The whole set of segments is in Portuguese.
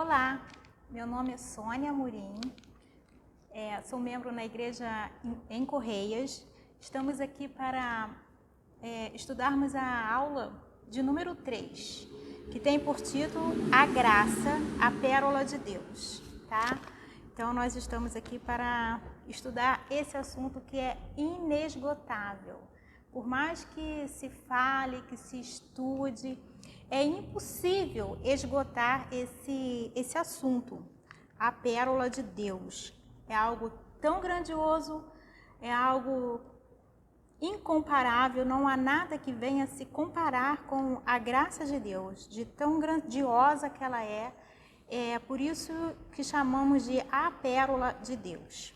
Olá, meu nome é Sônia Amorim, sou membro na igreja em Correias. Estamos aqui para estudarmos a aula de número 3, que tem por título A Graça, a Pérola de Deus, tá? Então nós estamos aqui para estudar esse assunto que é inesgotável. Por mais que se fale, que se estude, é impossível esgotar esse assunto. A pérola de Deus é algo tão grandioso, é algo incomparável, não há nada que venha se comparar com a graça de Deus, de tão grandiosa que ela é. É por isso que chamamos de a pérola de Deus.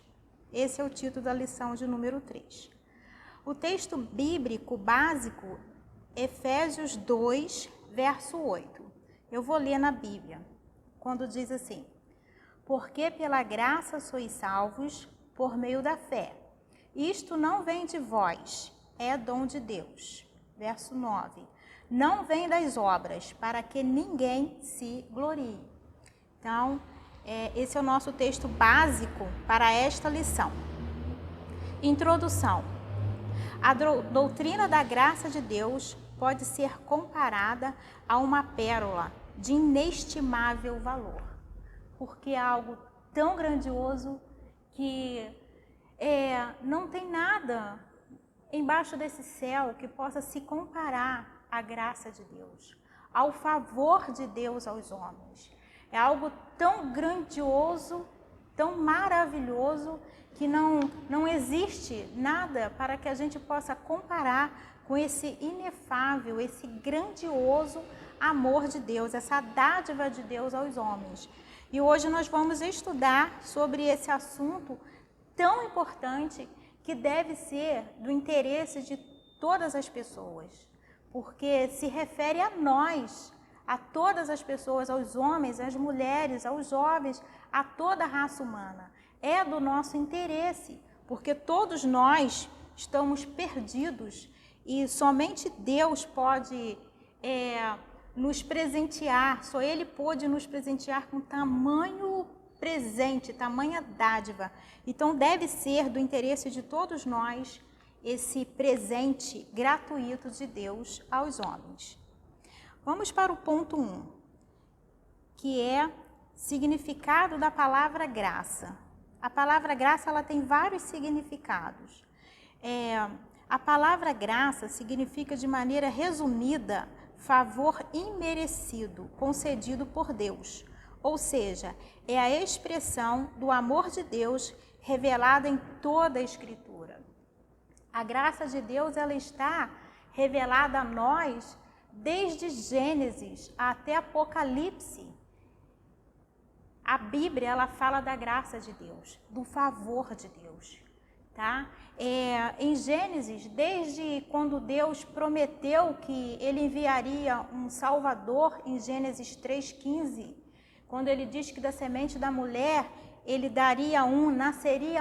Esse é o título da lição de número 3. O texto bíblico básico, Efésios 2, verso 8. Eu vou ler na Bíblia, quando diz assim: porque pela graça sois salvos por meio da fé. Isto não vem de vós, é dom de Deus. Verso 9. Não vem das obras, para que ninguém se glorie. Então, esse é o nosso texto básico para esta lição. Introdução. A doutrina da graça de Deus pode ser comparada a uma pérola de inestimável valor, porque é algo tão grandioso que não tem nada embaixo desse céu que possa se comparar à graça de Deus, ao favor de Deus aos homens. É algo tão grandioso, tão maravilhoso, que não existe nada para que a gente possa comparar com esse inefável, esse grandioso amor de Deus, essa dádiva de Deus aos homens. E hoje nós vamos estudar sobre esse assunto tão importante que deve ser do interesse de todas as pessoas, porque se refere a nós, a todas as pessoas, aos homens, às mulheres, aos jovens, a toda a raça humana. É do nosso interesse, porque todos nós estamos perdidos e somente Deus pode nos presentear, só Ele pôde nos presentear com tamanho presente, tamanha dádiva. Então deve ser do interesse de todos nós esse presente gratuito de Deus aos homens. Vamos para o ponto 1, que é significado da palavra graça. A palavra graça ela tem vários significados. A palavra graça significa de maneira resumida favor imerecido, concedido por Deus. Ou seja, é a expressão do amor de Deus revelada em toda a Escritura. A graça de Deus ela está revelada a nós desde Gênesis até Apocalipse. A Bíblia ela fala da graça de Deus, do favor de Deus, tá? Em Gênesis, desde quando Deus prometeu que Ele enviaria um Salvador, em Gênesis 3,15, quando Ele diz que da semente da mulher Ele nasceria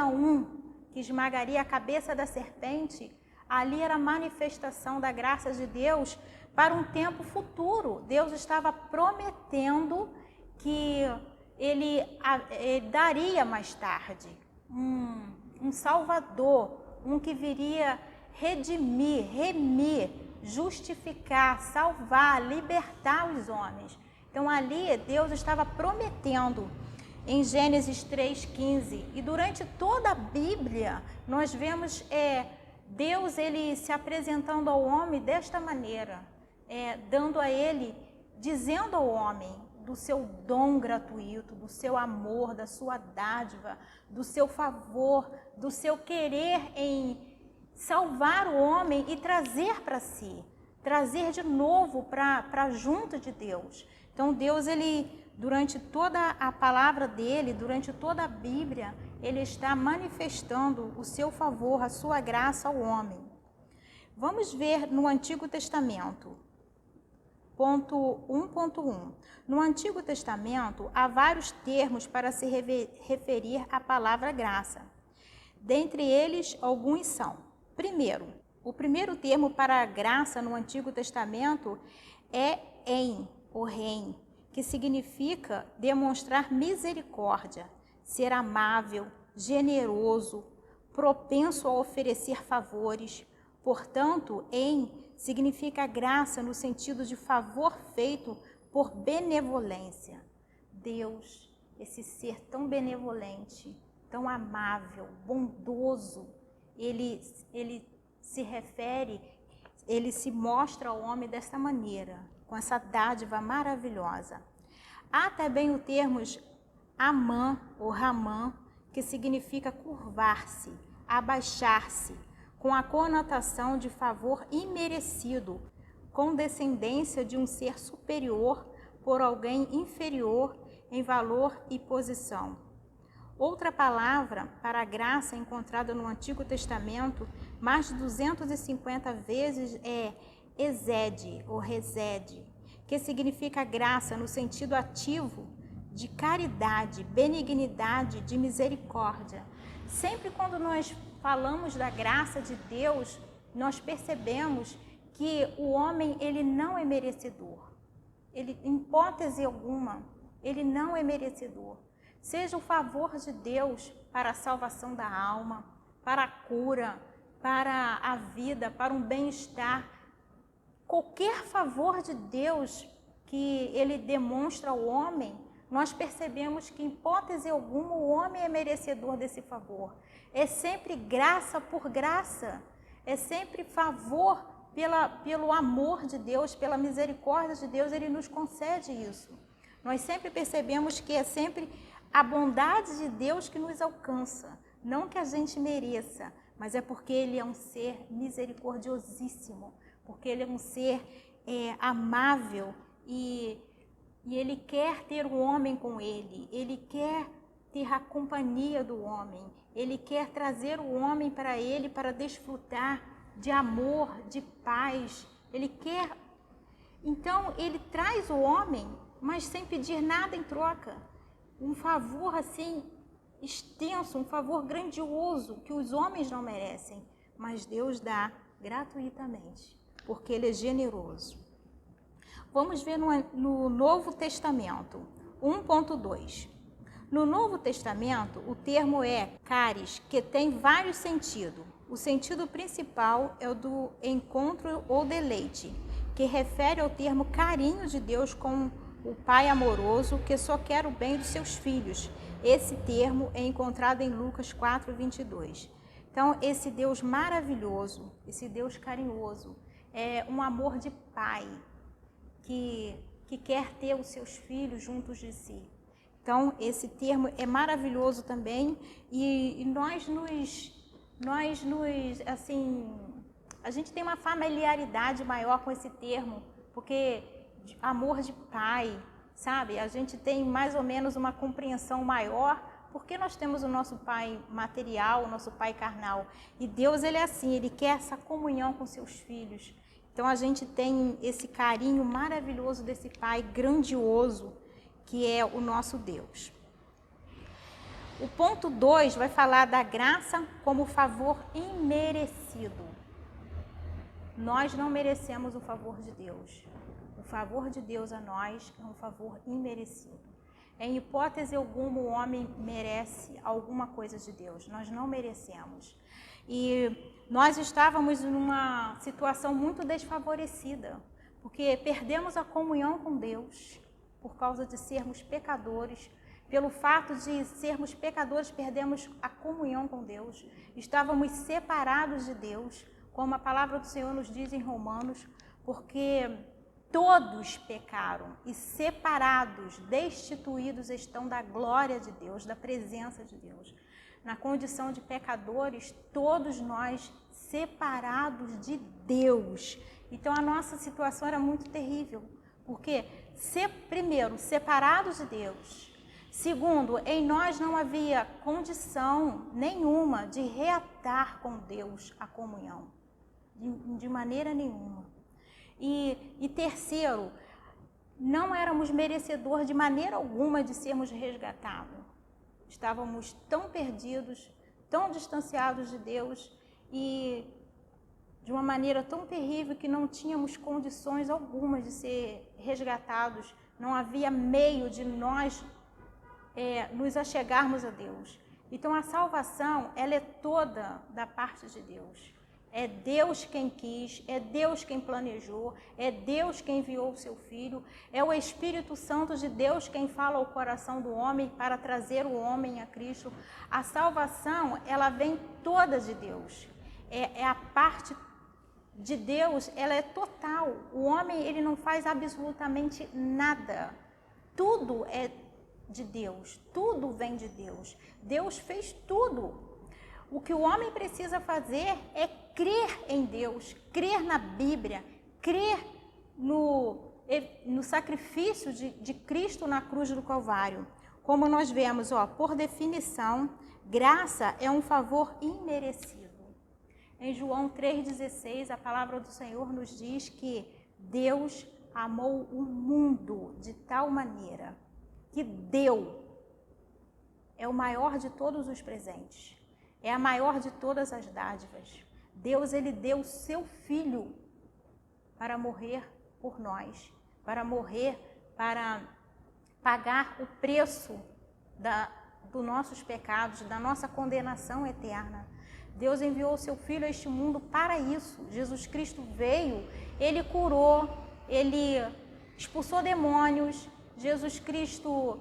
que esmagaria a cabeça da serpente, ali era a manifestação da graça de Deus para um tempo futuro. Deus estava prometendo que Ele daria mais tarde um Salvador, um que viria redimir, remir, justificar, salvar, libertar os homens. Então ali Deus estava prometendo em Gênesis 3,15. E durante toda a Bíblia nós vemos Deus ele se apresentando ao homem desta maneira, dando a ele, dizendo ao homem do seu dom gratuito, do seu amor, da sua dádiva, do seu favor, do seu querer em salvar o homem e trazer para si, trazer de novo para junto de Deus. Então Deus, ele, durante toda a palavra dele, durante toda a Bíblia, ele está manifestando o seu favor, a sua graça ao homem. Vamos ver no Antigo Testamento. Ponto 1.1. No Antigo Testamento, há vários termos para se referir à palavra graça. Dentre eles, alguns são. Primeiro, o primeiro termo para graça no Antigo Testamento é em, o rein, que significa demonstrar misericórdia, ser amável, generoso, propenso a oferecer favores. Portanto, significa graça no sentido de favor feito por benevolência. Deus, esse ser tão benevolente, tão amável, bondoso, ele se mostra ao homem desta maneira, com essa dádiva maravilhosa. Há também o termo Amã ou Ramã, que significa curvar-se, abaixar-se, com a conotação de favor imerecido, condescendência de um ser superior por alguém inferior em valor e posição. Outra palavra para graça encontrada no Antigo Testamento mais de 250 vezes é exede ou resede, que significa graça no sentido ativo de caridade, benignidade, de misericórdia. Sempre quando nós falamos da graça de Deus, nós percebemos que o homem ele não é merecedor. Ele, em hipótese alguma, ele não é merecedor. Seja o favor de Deus para a salvação da alma, para a cura, para a vida, para um bem-estar. Qualquer favor de Deus que ele demonstra ao homem, nós percebemos que, em hipótese alguma, o homem é merecedor desse favor. É sempre graça por graça, é sempre favor pelo amor de Deus, pela misericórdia de Deus, ele nos concede isso. Nós sempre percebemos que é sempre a bondade de Deus que nos alcança, não que a gente mereça, mas é porque ele é um ser misericordiosíssimo, porque ele é um ser amável e ele quer ter o homem com ele quer ter a companhia do homem, ele quer trazer o homem para ele para desfrutar de amor, de paz, ele quer. Então ele traz o homem, mas sem pedir nada em troca. Um favor assim extenso, um favor grandioso que os homens não merecem, mas Deus dá gratuitamente, porque ele é generoso. Vamos ver no Novo Testamento, 1.2. No Novo Testamento, o termo é caris, que tem vários sentidos. O sentido principal é o do encontro ou deleite, que refere ao termo carinho de Deus com o Pai amoroso que só quer o bem dos seus filhos. Esse termo é encontrado em Lucas 4:22. Então, esse Deus maravilhoso, esse Deus carinhoso, é um amor de pai que quer ter os seus filhos juntos de si. Então, esse termo é maravilhoso também e assim, a gente tem uma familiaridade maior com esse termo, porque amor de pai, sabe? A gente tem mais ou menos uma compreensão maior, porque nós temos o nosso pai material, o nosso pai carnal. E Deus, ele é assim, ele quer essa comunhão com seus filhos. Então a gente tem esse carinho maravilhoso desse pai grandioso, que é o nosso Deus. O ponto 2 vai falar da graça como favor imerecido. Nós não merecemos o favor de Deus. O favor de Deus a nós é um favor imerecido. Em hipótese alguma, o homem merece alguma coisa de Deus. Nós não merecemos. E nós estávamos numa situação muito desfavorecida, porque perdemos a comunhão com Deus por causa de sermos pecadores. Pelo fato de sermos pecadores, perdemos a comunhão com Deus. Estávamos separados de Deus, como a palavra do Senhor nos diz em Romanos, porque todos pecaram e separados, destituídos estão da glória de Deus, da presença de Deus. Na condição de pecadores, todos nós separados de Deus. Então a nossa situação era muito terrível, porque primeiro, separados de Deus. Segundo, em nós não havia condição nenhuma de reatar com Deus a comunhão, de maneira nenhuma. E terceiro, não éramos merecedores de maneira alguma de sermos resgatados. Estávamos tão perdidos, tão distanciados de Deus e de uma maneira tão terrível que não tínhamos condições algumas de ser resgatados não havia meio de nós nos achegarmos a Deus. Então a salvação, ela é toda da parte de Deus. É Deus quem quis, é Deus quem planejou, é Deus quem enviou o seu Filho, é o Espírito Santo de Deus quem fala ao coração do homem para trazer o homem a Cristo. A salvação, ela vem toda de Deus. É a parte de Deus, ela é total. O homem, ele não faz absolutamente nada. Tudo é de Deus, tudo vem de Deus. Deus fez tudo. O que o homem precisa fazer é crer em Deus, crer na Bíblia, crer no sacrifício de Cristo na cruz do Calvário. Como nós vemos, por definição, graça é um favor imerecido. Em João 3,16, a palavra do Senhor nos diz que Deus amou o mundo de tal maneira que deu. É o maior de todos os presentes. É a maior de todas as dádivas. Deus, ele deu o seu Filho para morrer por nós, para morrer, para pagar o preço dos nossos pecados, da nossa condenação eterna. Deus enviou o seu Filho a este mundo para isso. Jesus Cristo veio, ele curou, ele expulsou demônios, Jesus Cristo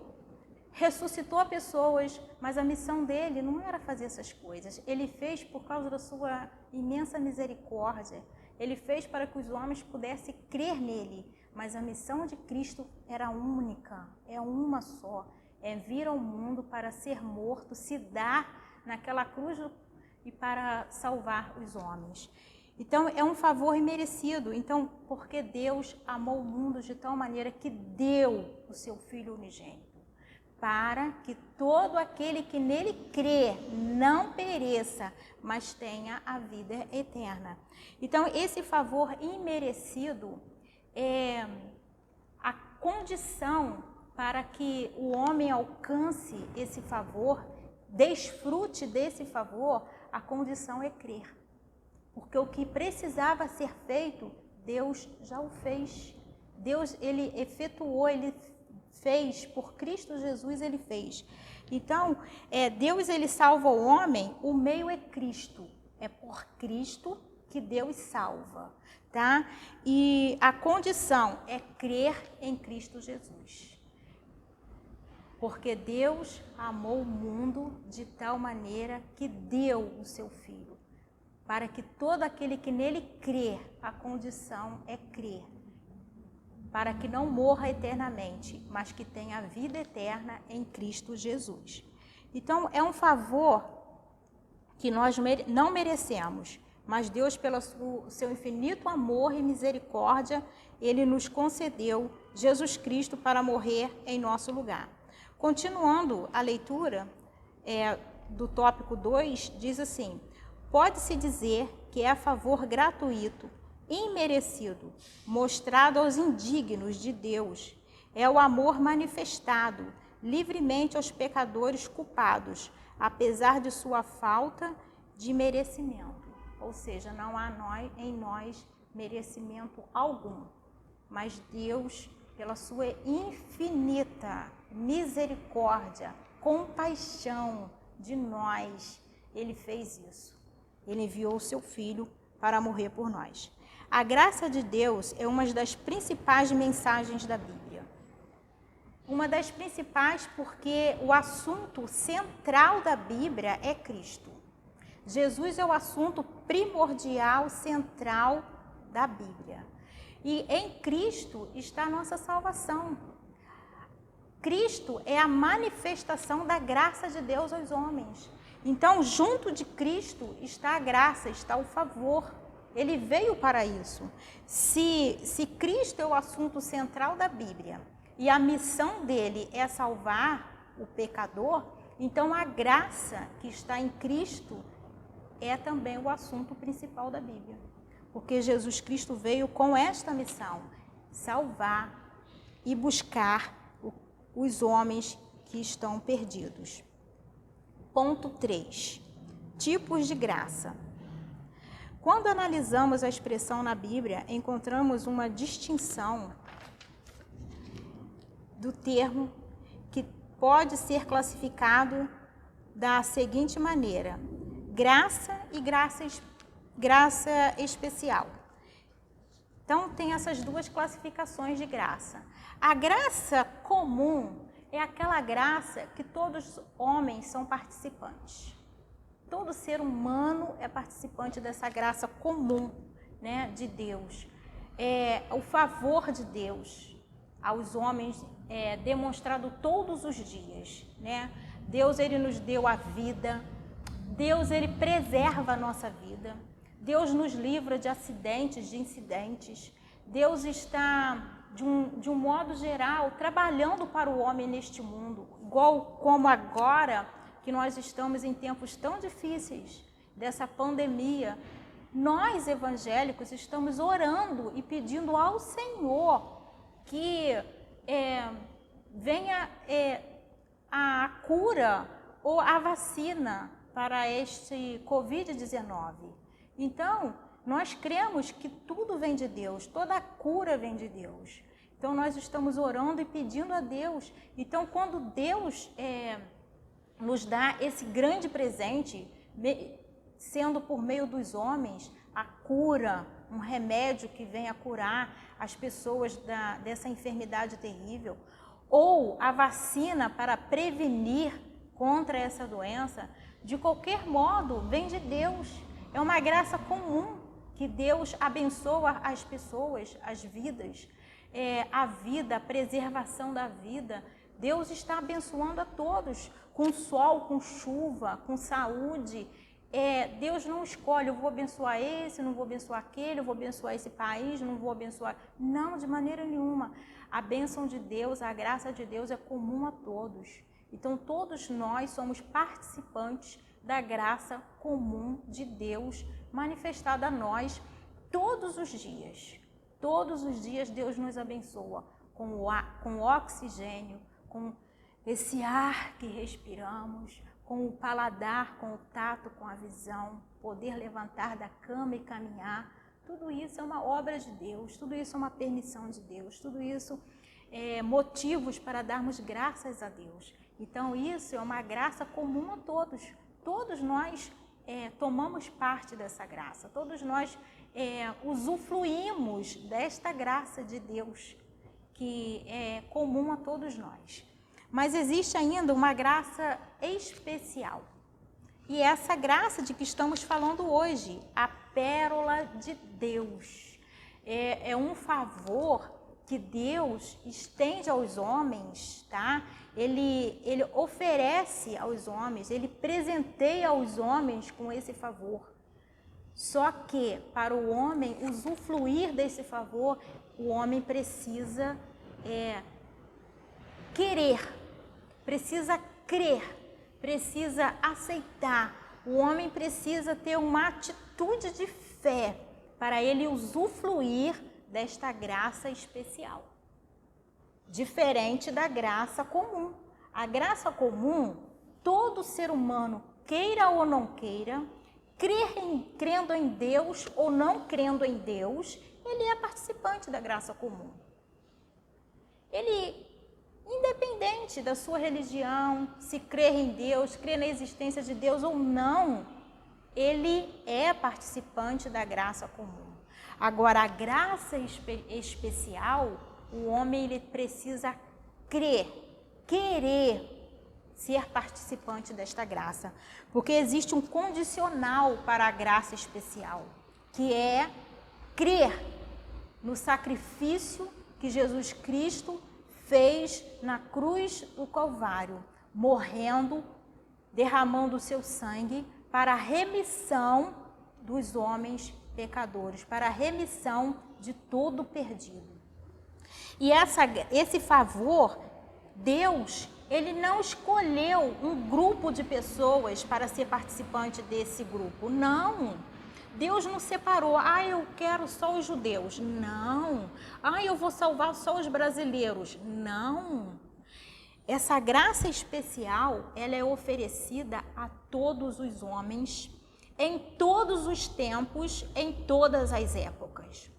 ressuscitou pessoas, mas a missão dele não era fazer essas coisas. Ele fez por causa da sua imensa misericórdia. Ele fez para que os homens pudessem crer nele. Mas a missão de Cristo era única, é uma só. É vir ao mundo para ser morto, se dar naquela cruz e para salvar os homens. Então, é um favor imerecido. Então, porque Deus amou o mundo de tal maneira que deu o seu Filho unigênito, para que todo aquele que nele crê não pereça, mas tenha a vida eterna. Então, esse favor imerecido é a condição para que o homem alcance esse favor, desfrute desse favor. A condição é crer. Porque o que precisava ser feito, Deus já o fez. Deus, ele efetuou, ele fez, por Cristo Jesus ele fez. Então, Deus, ele salva o homem, o meio é Cristo. É por Cristo que Deus salva, tá? E a condição é crer em Cristo Jesus. Porque Deus amou o mundo de tal maneira que deu o seu Filho, para que todo aquele que nele crê, a condição é crer, para que não morra eternamente, mas que tenha a vida eterna em Cristo Jesus. Então, é um favor que nós não merecemos, mas Deus, pelo seu infinito amor e misericórdia, ele nos concedeu Jesus Cristo para morrer em nosso lugar. Continuando a leitura do tópico 2, diz assim: pode-se dizer que é a favor gratuito, imerecido, mostrado aos indignos de Deus. É o amor manifestado livremente aos pecadores culpados, apesar de sua falta de merecimento. Ou seja, não há em nós merecimento algum, mas Deus, pela sua infinita misericórdia, compaixão de nós, ele fez isso. Ele enviou o seu Filho para morrer por nós. A graça de Deus é uma das principais mensagens da Bíblia. Uma das principais porque o assunto central da Bíblia é Cristo. Jesus é o assunto primordial, central da Bíblia. E em Cristo está a nossa salvação. Cristo é a manifestação da graça de Deus aos homens. Então, junto de Cristo está a graça, está o favor. Ele veio para isso. Se Cristo é o assunto central da Bíblia e a missão dele é salvar o pecador, então a graça que está em Cristo é também o assunto principal da Bíblia. Porque Jesus Cristo veio com esta missão: salvar e buscar os homens que estão perdidos. Ponto 3. Tipos de graça. Quando analisamos a expressão na Bíblia, encontramos uma distinção do termo, que pode ser classificado da seguinte maneira: graça e graça especial. Então, tem essas duas classificações de graça. A graça comum é aquela graça que todos os homens são participantes. Todo ser humano é participante dessa graça comum, né, de Deus. É o favor de Deus aos homens demonstrado todos os dias, né? Deus, ele nos deu a vida. Deus, ele preserva a nossa vida. Deus nos livra de acidentes, de incidentes. Deus está, de um modo geral, trabalhando para o homem neste mundo, igual como agora que nós estamos em tempos tão difíceis dessa pandemia. Nós, evangélicos, estamos orando e pedindo ao Senhor que venha a cura ou a vacina para este Covid-19. Então, nós cremos que tudo vem de Deus, toda a cura vem de Deus. Então, nós estamos orando e pedindo a Deus. Então, quando Deus nos dá esse grande presente, sendo por meio dos homens, a cura, um remédio que venha curar as pessoas dessa enfermidade terrível, ou a vacina para prevenir contra essa doença, de qualquer modo, vem de Deus. É uma graça comum que Deus abençoa as pessoas, as vidas, a vida, a preservação da vida. Deus está abençoando a todos, com sol, com chuva, com saúde. Deus não escolhe, eu vou abençoar esse, não vou abençoar aquele, eu vou abençoar esse país, não vou abençoar... Não, de maneira nenhuma. A bênção de Deus, a graça de Deus é comum a todos. Então, todos nós somos participantes da graça comum de Deus manifestada a nós todos os dias. Todos os dias Deus nos abençoa com o oxigênio, com esse ar que respiramos, com o paladar, com o tato, com a visão, poder levantar da cama e caminhar. Tudo isso é uma obra de Deus, tudo isso é uma permissão de Deus, tudo isso é motivos para darmos graças a Deus. Então, isso é uma graça comum a todos. Todos nós tomamos parte dessa graça, todos nós usufruímos desta graça de Deus, que é comum a todos nós. Mas existe ainda uma graça especial. E essa graça de que estamos falando hoje, a pérola de Deus, é um favor que Deus estende aos homens, tá? Ele oferece aos homens, ele presenteia aos homens com esse favor. Só que para o homem usufruir desse favor, o homem precisa querer, precisa crer, precisa aceitar. O homem precisa ter uma atitude de fé para ele usufruir desta graça especial. Diferente da graça comum. A comum, todo ser humano, queira ou não queira, crendo em Deus ou não crendo em Deus, ele é participante da graça comum. Ele, independente da sua religião, se crer em Deus, crer na existência de Deus ou não, ele é participante da graça comum. Agora, a graça especial, o homem ele precisa crer, querer ser participante desta graça. Porque existe um condicional para a graça especial, que é crer no sacrifício que Jesus Cristo fez na cruz do Calvário, morrendo, derramando o seu sangue para a remissão dos homens pecadores, para a remissão de todo perdido. E esse favor, Deus, ele não escolheu um grupo de pessoas para ser participante desse grupo. Não. Deus não separou. Eu quero só os judeus. Não. Eu vou salvar só os brasileiros. Não. Essa graça especial, ela é oferecida a todos os homens, em todos os tempos, em todas as épocas.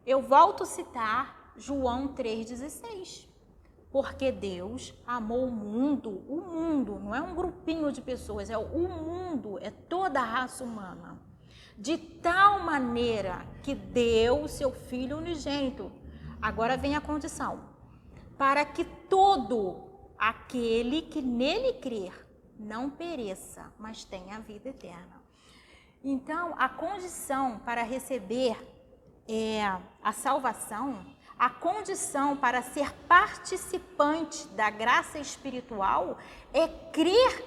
Eu volto a citar João 3,16. Porque Deus amou o mundo, não é um grupinho de pessoas, é o mundo, é toda a raça humana. De tal maneira que deu o seu Filho unigênito. Agora vem a condição. Para que todo aquele que nele crer não pereça, mas tenha a vida eterna. Então, a condição para receber a salvação, a condição para ser participante da graça espiritual é crer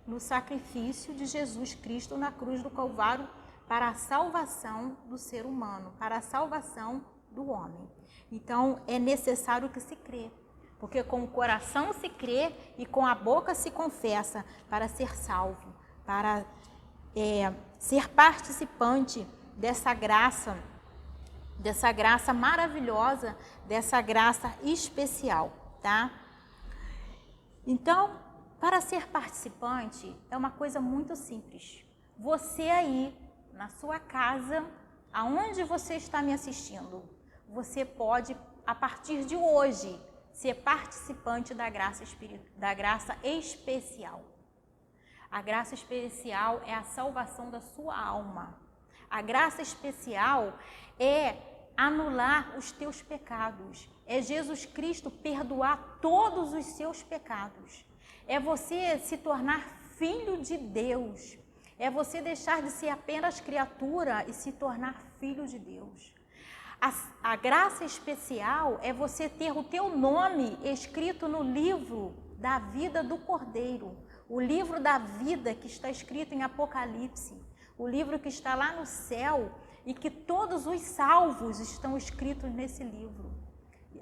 no sacrifício de Jesus Cristo na cruz do Calvário para a salvação do ser humano, para a salvação do homem. Então, é necessário que se crê, porque com o coração se crê e com a boca se confessa para ser salvo, para ser participante dessa graça maravilhosa, dessa graça especial, tá? Então, para ser participante é uma coisa muito simples. Você aí, na sua casa, aonde você está me assistindo, você pode, a partir de hoje, ser participante da graça especial. A graça especial é a salvação da sua alma. A graça especial é anular os teus pecados. É Jesus Cristo perdoar todos os seus pecados. É você se tornar filho de Deus. É você deixar de ser apenas criatura e se tornar filho de Deus. A graça especial é você ter o teu nome escrito no livro da vida do Cordeiro. O livro da vida que está escrito em Apocalipse. O livro que está lá no céu e que todos os salvos estão escritos nesse livro.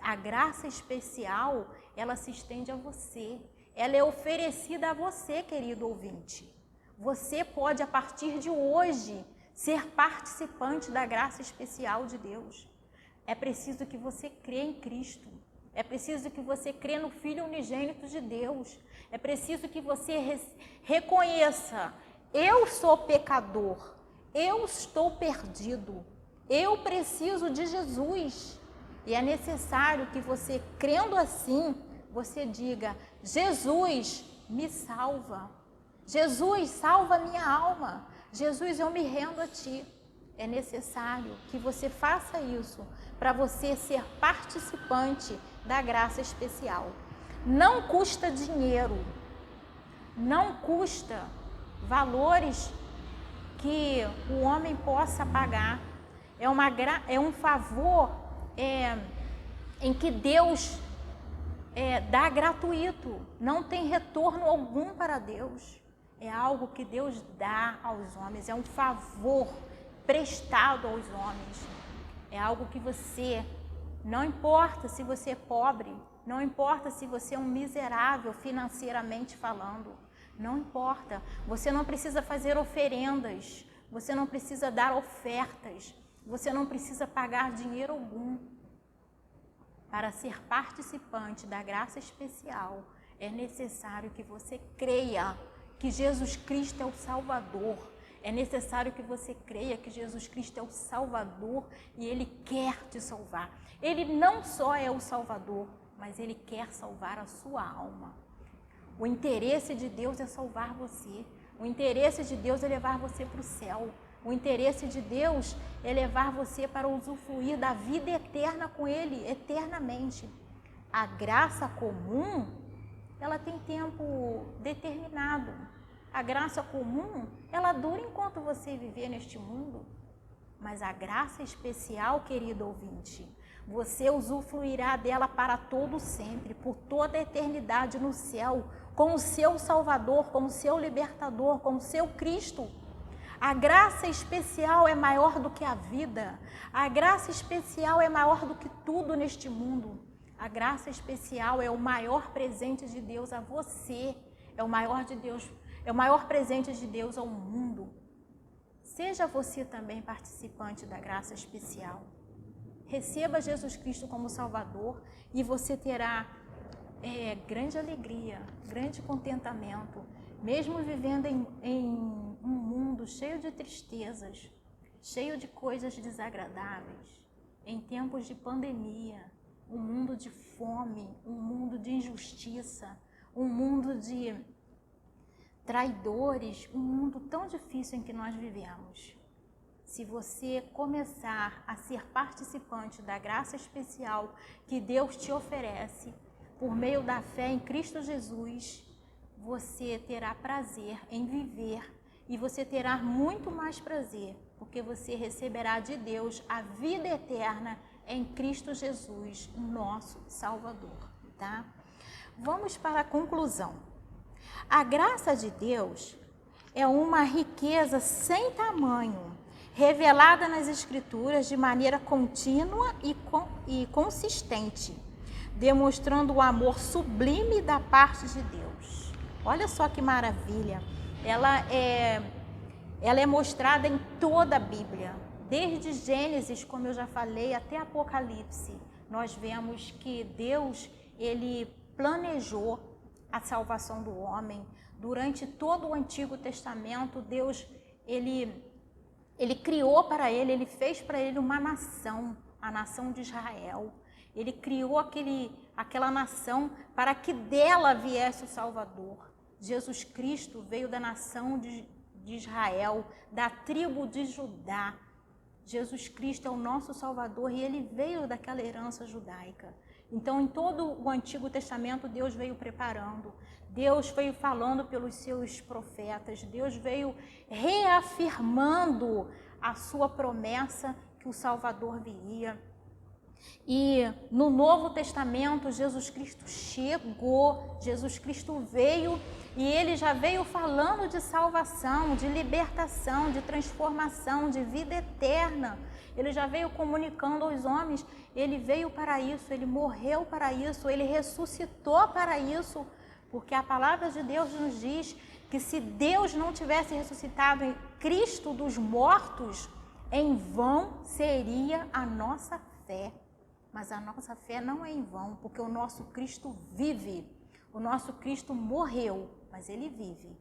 A graça especial, ela se estende a você. Ela é oferecida a você, querido ouvinte. Você pode, a partir de hoje, ser participante da graça especial de Deus. É preciso que você crê em Cristo. É preciso que você crê no Filho unigênito de Deus. É preciso que você reconheça: eu sou pecador, eu estou perdido, eu preciso de Jesus. E é necessário que você, crendo assim, você diga: Jesus, me salva. Jesus, salva minha alma. Jesus, eu me rendo a Ti. É necessário que você faça isso para você ser participante da graça especial. Não custa dinheiro, não custa valores que o homem possa pagar. É um favor em que Deus dá gratuito, não tem retorno algum para Deus. É algo que Deus dá aos homens, é um favor prestado aos homens. É algo que você, não importa se você é pobre, não importa se você é um miserável financeiramente falando, não importa, você não precisa fazer oferendas, você não precisa dar ofertas, você não precisa pagar dinheiro algum. Para ser participante da graça especial, é necessário que você creia que Jesus Cristo é o Salvador. É necessário que você creia que Jesus Cristo é o Salvador e Ele quer te salvar. Ele não só é o Salvador, mas Ele quer salvar a sua alma. O interesse de Deus é salvar você. O interesse de Deus é levar você para o céu. O interesse de Deus é levar você para usufruir da vida eterna com Ele, eternamente. A graça comum, ela tem tempo determinado. A graça comum, ela dura enquanto você viver neste mundo. Mas a graça especial, querido ouvinte, você usufruirá dela para todo sempre, por toda a eternidade no céu, com o seu Salvador, com o seu Libertador, com o seu Cristo. A graça especial é maior do que a vida. A graça especial é maior do que tudo neste mundo. A graça especial é o maior presente de Deus a você. É o maior presente de Deus ao mundo. Seja você também participante da graça especial. Receba Jesus Cristo como Salvador e você terá grande alegria, grande contentamento, mesmo vivendo em um mundo cheio de tristezas, cheio de coisas desagradáveis, em tempos de pandemia, um mundo de fome, um mundo de injustiça, um mundo de traidores, um mundo tão difícil em que nós vivemos. Se você começar a ser participante da graça especial que Deus te oferece, por meio da fé em Cristo Jesus, você terá prazer em viver e você terá muito mais prazer, porque você receberá de Deus a vida eterna em Cristo Jesus, nosso Salvador, tá? Vamos para a conclusão. A graça de Deus é uma riqueza sem tamanho, revelada nas Escrituras de maneira contínua e consistente, demonstrando o amor sublime da parte de Deus. Olha só que maravilha! Ela é mostrada em toda a Bíblia, desde Gênesis, como eu já falei, até Apocalipse. Nós vemos que Deus, ele planejou a salvação do homem. Durante todo o Antigo Testamento, Deus, ele criou para ele fez para ele uma nação, a nação de Israel. Ele criou aquela nação para que dela viesse o Salvador. Jesus Cristo veio da nação de Israel, da tribo de Judá. Jesus Cristo é o nosso Salvador e ele veio daquela herança judaica. Então, em todo o Antigo Testamento, Deus veio preparando, Deus veio falando pelos seus profetas, Deus veio reafirmando a sua promessa que o Salvador viria. E no Novo Testamento, Jesus Cristo chegou, Jesus Cristo veio e ele já veio falando de salvação, de libertação, de transformação, de vida eterna. Ele já veio comunicando aos homens, ele veio para isso, ele morreu para isso, ele ressuscitou para isso, porque a palavra de Deus nos diz que se Deus não tivesse ressuscitado em Cristo dos mortos, em vão seria a nossa fé. Mas a nossa fé não é em vão, porque o nosso Cristo vive. O nosso Cristo morreu, mas ele vive.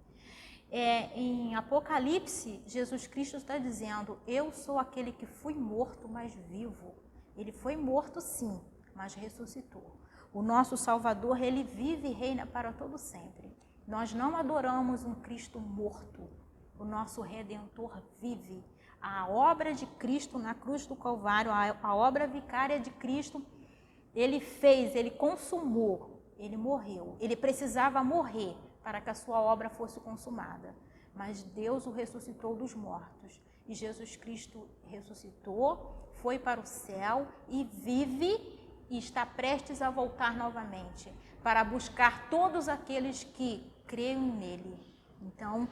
Em Apocalipse, Jesus Cristo está dizendo, eu sou aquele que fui morto, mas vivo. Ele foi morto sim, mas ressuscitou. O nosso Salvador, ele vive e reina para todo sempre. Nós não adoramos um Cristo morto. O nosso Redentor vive. A obra de Cristo na cruz do Calvário, a obra vicária de Cristo, ele fez, ele consumou, ele morreu. Ele precisava morrer para que a sua obra fosse consumada. Mas Deus o ressuscitou dos mortos. E Jesus Cristo ressuscitou, foi para o céu e vive e está prestes a voltar novamente para buscar todos aqueles que creem nele. Então,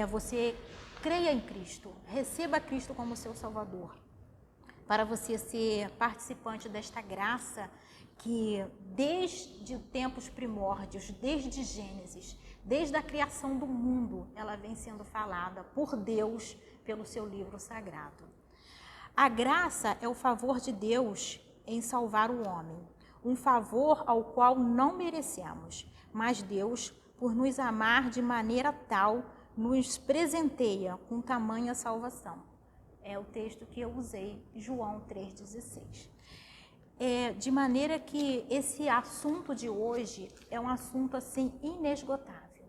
você creia em Cristo, receba Cristo como seu Salvador, para você ser participante desta graça que desde tempos primórdios, desde Gênesis, desde a criação do mundo, ela vem sendo falada por Deus pelo seu livro sagrado. A graça é o favor de Deus em salvar o homem, um favor ao qual não merecemos, mas Deus, por nos amar de maneira tal, nos presenteia com tamanha salvação. É o texto que eu usei, João 3,16. De maneira que esse assunto de hoje é um assunto assim inesgotável.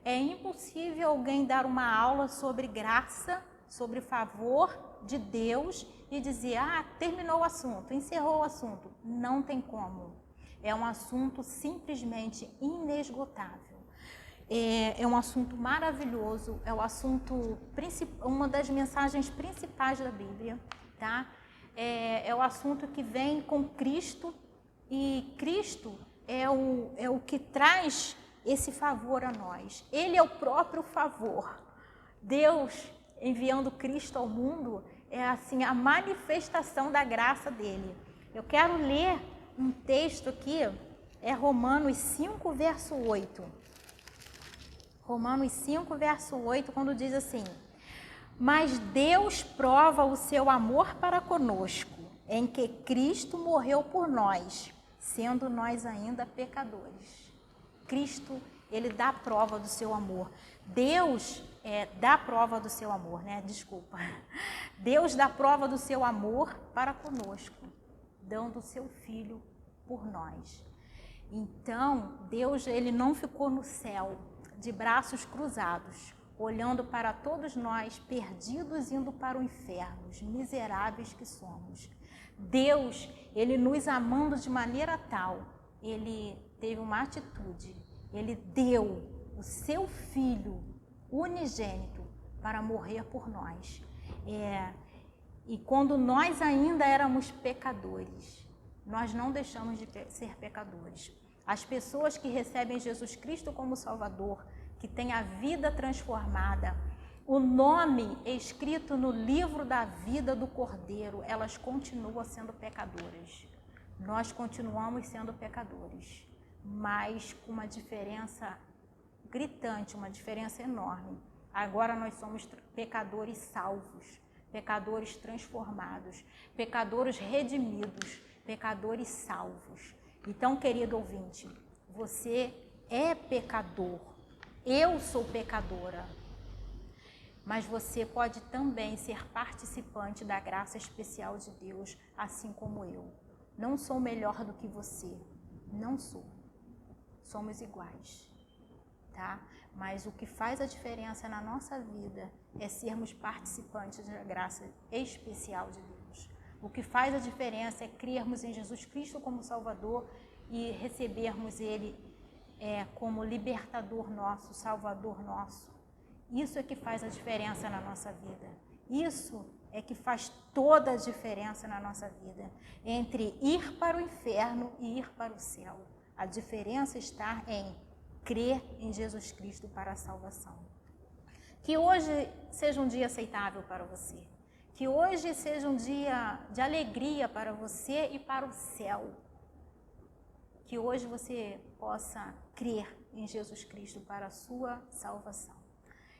É impossível alguém dar uma aula sobre graça, sobre favor de Deus e dizer, terminou o assunto, encerrou o assunto. Não tem como. É um assunto simplesmente inesgotável. É um assunto maravilhoso, é o assunto, uma das mensagens principais da Bíblia, tá? É o assunto que vem com Cristo e Cristo é o que traz esse favor a nós. Ele é o próprio favor. Deus enviando Cristo ao mundo é assim a manifestação da graça dele. Eu quero ler um texto aqui, é Romanos 5, verso 8. Romanos 5, verso 8, quando diz assim, mas Deus prova o seu amor para conosco, em que Cristo morreu por nós, sendo nós ainda pecadores. Cristo, ele dá prova do seu amor. Deus dá prova do seu amor, né? Desculpa. Deus dá prova do seu amor para conosco, dando o seu Filho por nós. Então, Deus, ele não ficou no céu de braços cruzados, olhando para todos nós perdidos, indo para o inferno, os miseráveis que somos. Deus, ele nos amando de maneira tal, ele teve uma atitude, ele deu o seu Filho unigênito para morrer por nós. E quando nós ainda éramos pecadores, nós não deixamos de ser pecadores. As pessoas que recebem Jesus Cristo como Salvador, que têm a vida transformada, o nome escrito no livro da vida do Cordeiro, elas continuam sendo pecadoras. Nós continuamos sendo pecadores, mas com uma diferença gritante, uma diferença enorme. Agora nós somos pecadores salvos, pecadores transformados, pecadores redimidos, pecadores salvos. Então, querido ouvinte, você é pecador, eu sou pecadora, mas você pode também ser participante da graça especial de Deus, assim como eu. Não sou melhor do que você, não sou. Somos iguais, tá? Mas o que faz a diferença na nossa vida é sermos participantes da graça especial de Deus. O que faz a diferença é crermos em Jesus Cristo como Salvador e recebermos Ele como libertador nosso, Salvador nosso. Isso é que faz a diferença na nossa vida. Isso é que faz toda a diferença na nossa vida. Entre ir para o inferno e ir para o céu. A diferença está em crer em Jesus Cristo para a salvação. Que hoje seja um dia aceitável para você. Que hoje seja um dia de alegria para você e para o céu. Que hoje você possa crer em Jesus Cristo para a sua salvação.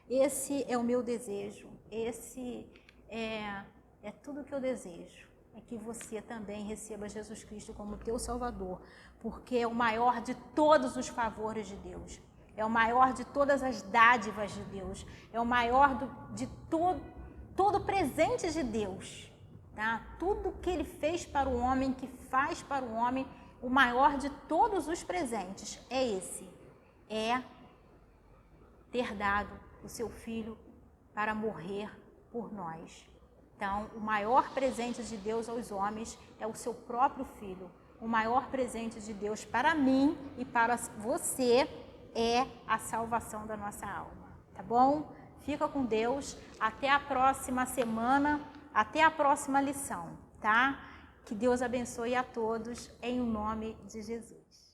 Esse é o meu desejo, esse é tudo que eu desejo. É que você também receba Jesus Cristo como teu Salvador, porque é o maior de todos os favores de Deus. É o maior de todas as dádivas de Deus. É o maior de todo presente de Deus. Tá? Tudo que Ele fez para o homem, que faz para o homem, o maior de todos os presentes é esse. É ter dado o seu Filho para morrer por nós. Então, o maior presente de Deus aos homens é o seu próprio Filho. O maior presente de Deus para mim e para você é a salvação da nossa alma. Tá bom? Fica com Deus. Até a próxima semana. Até a próxima lição, tá? Que Deus abençoe a todos em nome de Jesus.